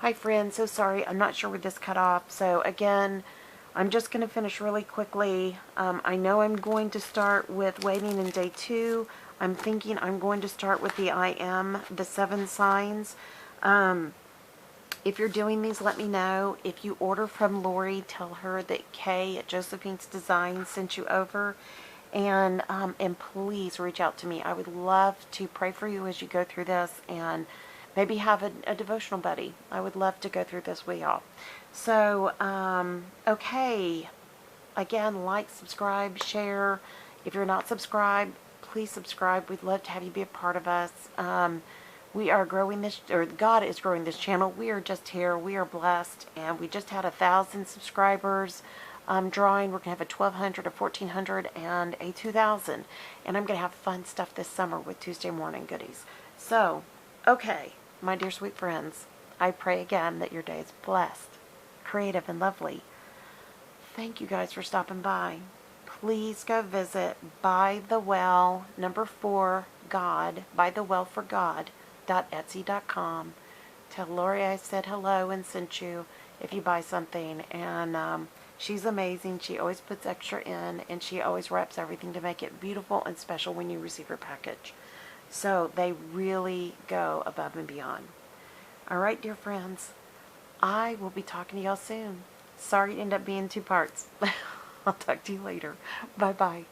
Hi friends, so sorry, I'm not sure where this cut off. So again, I'm just going to finish really quickly. I know I'm going to start with waiting in day 2. I'm thinking I'm going to start with the I am, the 7 signs. If you're doing these, let me know. If you order from Lori, tell her that Kay at Josephine's Design sent you over. And please reach out to me. I would love to pray for you as you go through this, and maybe have a devotional buddy. I would love to go through this with y'all. So, okay. Again, like, subscribe, share. If you're not subscribed, please subscribe. We'd love to have you be a part of us. We are growing this, or God is growing this channel. We are just here. We are blessed, and we just had 1,000 subscribers drawing. We're going to have a 1,200, a 1,400, and a 2,000. And I'm going to have fun stuff this summer with Tuesday morning goodies. So, okay, my dear sweet friends, I pray again that your day is blessed, creative, and lovely. Thank you guys for stopping by. Please go visit By the Well, number 4, God, By the Well for God, .etsy.com. Tell Lori I said hello and sent you if you buy something. And she's amazing. She always puts extra in, and she always wraps everything to make it beautiful and special when you receive her package. So they really go above and beyond. All right, dear friends, I will be talking to y'all soon. Sorry it ended up being 2 parts. I'll talk to you later. Bye-bye.